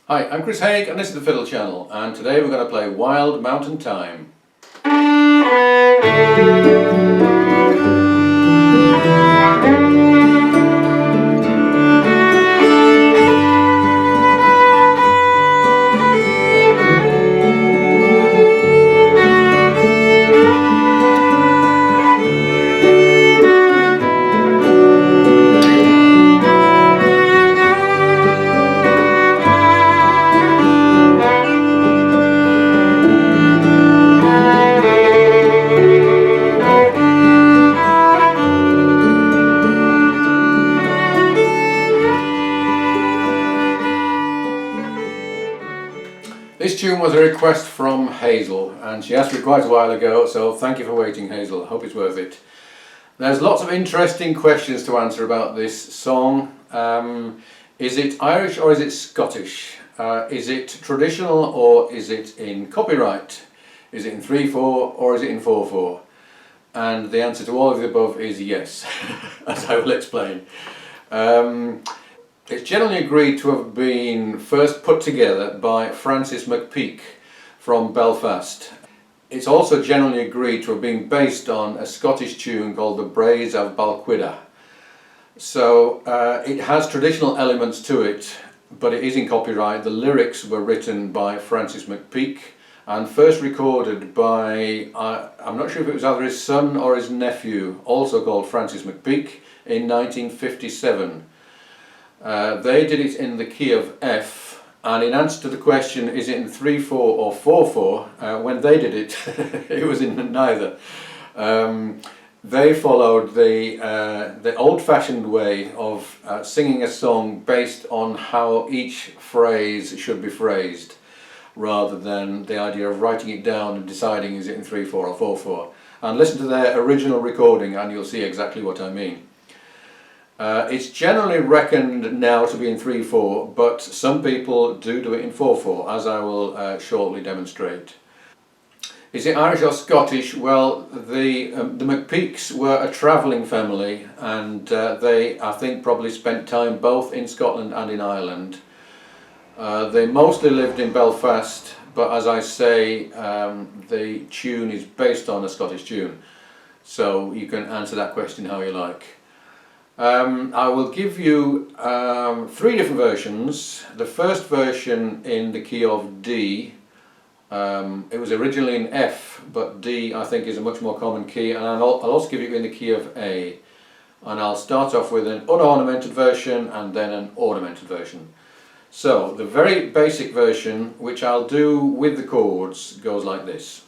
Hi, I'm Chris Haigh and this is the Fiddle channel, and today we're going to play Wild Mountain Thyme. This tune was a request from Hazel, and she asked for it quite a while ago, so thank you for waiting, Hazel. Hope it's worth it. There's lots of interesting questions to answer about this song. Is it Irish or is it Scottish? Is it traditional or is it in copyright? Is it in 3/4 or is it in 4/4? And the answer to all of the above is yes, as I will explain. It's generally agreed to have been first put together by Francis McPeake from Belfast. It's also generally agreed to have been based on a Scottish tune called the Braes of Balquhidder. So it has traditional elements to it, but it is in copyright. The lyrics were written by Francis McPeake and first recorded by, I'm not sure if it was either his son or his nephew, also called Francis McPeake, in 1957. They did it in the key of F, and in answer to the question, is it in 3/4 or 4/4, when they did it, it was in neither. They followed the old-fashioned way of singing a song based on how each phrase should be phrased, rather than the idea of writing it down and deciding is it in 3/4 or 4/4. And listen to their original recording and you'll see exactly what I mean. It's generally reckoned now to be in 3/4, but some people do it in 4/4, as I will shortly demonstrate. Is it Irish or Scottish? Well, the McPeakes were a travelling family, and they, I think, probably spent time both in Scotland and in Ireland. They mostly lived in Belfast, but as I say, the tune is based on a Scottish tune, so you can answer that question how you like. I will give you 3 different versions. The first version in the key of D. It was originally in F, but D I think is a much more common key, and I'll also give you in the key of A. And I'll start off with an unornamented version and then an ornamented version. So the very basic version, which I'll do with the chords, goes like this.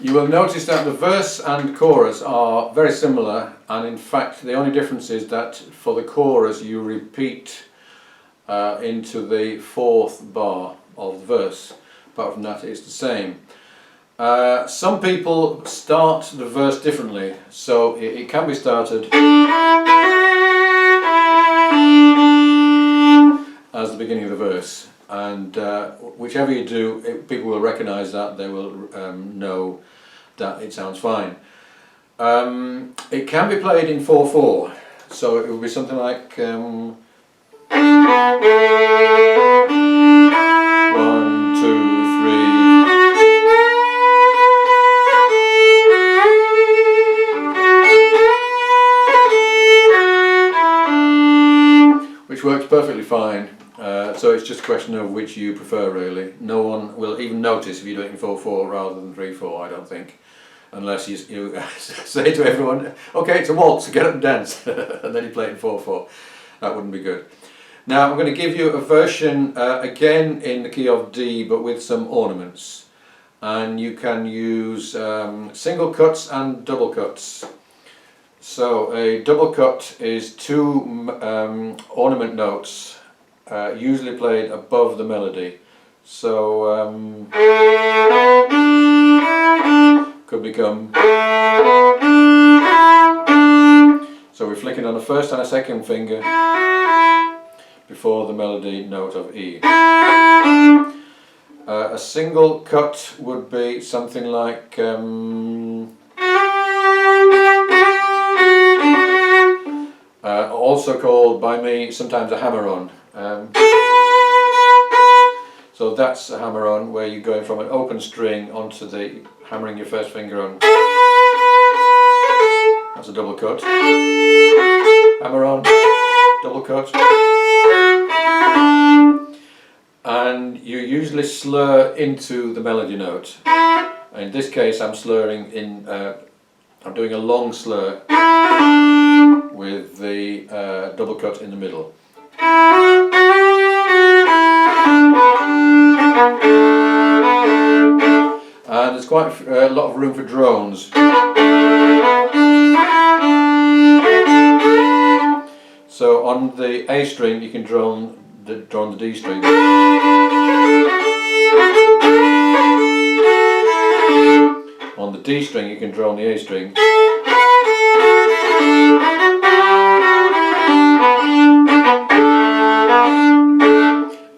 You will notice that the verse and chorus are very similar, and in fact the only difference is that for the chorus you repeat into the 4th bar of the verse. Apart from that it's the same. Some people start the verse differently, so it can be started as the beginning of the verse, and whichever you do, people will recognise that, they will know that it sounds fine. It can be played in 4/4, so it will be something like 1, 2, 3. works perfectly fine. So it's just a question of which you prefer, really. No one will even notice if you do it in 4/4 rather than 3/4, I don't think. Unless you say to everyone, okay, it's a waltz, get up and dance, and then you play it in 4/4. That wouldn't be good. Now I'm going to give you a version again in the key of D, but with some ornaments. And you can use single cuts and double cuts. So a double cut is 2 ornament notes, usually played above the melody. So could become. So we're flicking on a first and a second finger before the melody note of E. A single cut would be something like also called by me sometimes a hammer-on. So that's a hammer-on where you're going from an open string onto the hammering your first finger on. That's a double cut. Hammer-on, double cut. And you usually slur into the melody note. In this case I'm slurring in, I'm doing a long slur with the double cut in the middle. And there's quite a lot of room for drones. So on the A string you can drone the D string. On the D string you can drone the A string.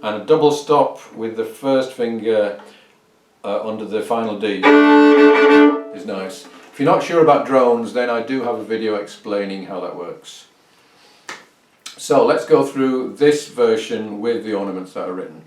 And a double stop with the first finger under the final D is nice. If you're not sure about drones, then I do have a video explaining how that works. So let's go through this version with the ornaments that are written.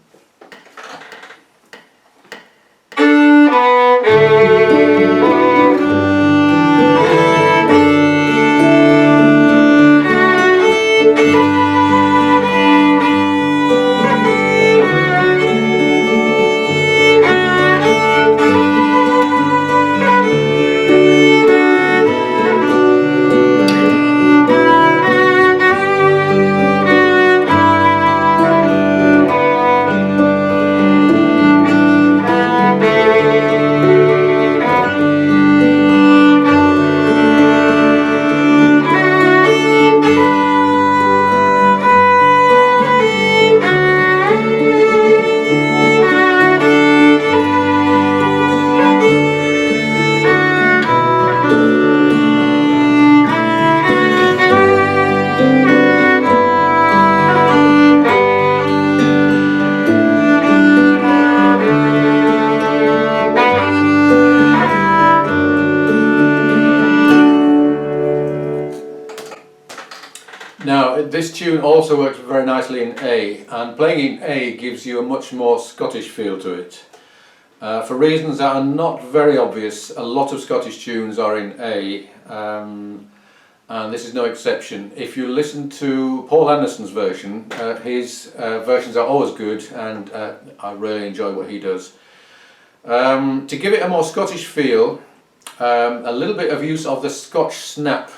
Now this tune also works very nicely in A, and playing in A gives you a much more Scottish feel to it. For reasons that are not very obvious, a lot of Scottish tunes are in A, and this is no exception. If you listen to Paul Anderson's version, his versions are always good, and I really enjoy what he does. To give it a more Scottish feel, a little bit of use of the Scotch snap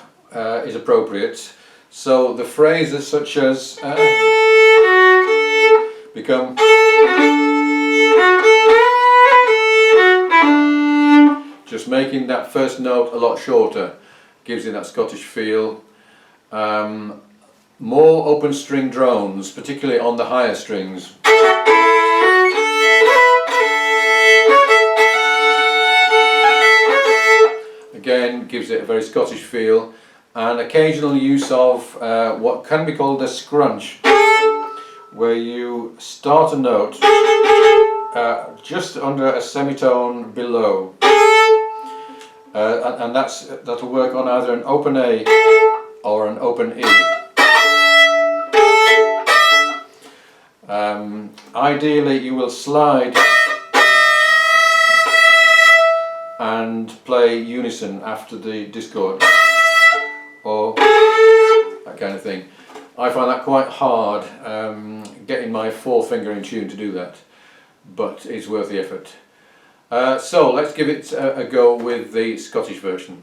is appropriate. So the phrases such as become just making that first note a lot shorter gives you that Scottish feel. More open string drones, particularly on the higher strings. Again, gives it a very Scottish feel. And occasional use of what can be called a scrunch, where you start a note just under a semitone below, and that'll work on either an open A or an open E. Ideally you will slide and play unison after the discord, or that kind of thing. I find that quite hard, getting my forefinger in tune to do that, but it's worth the effort. So let's give it a go with the Scottish version.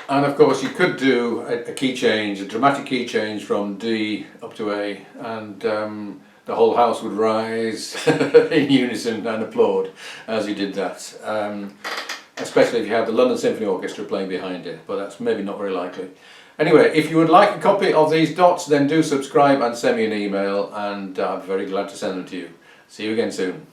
And of course you could do a key change, a dramatic key change from D up to A, and the whole house would rise in unison and applaud as you did that. Especially if you have the London Symphony Orchestra playing behind it, but that's maybe not very likely. Anyway, if you would like a copy of these dots, then do subscribe and send me an email, and I'm very glad to send them to you. See you again soon.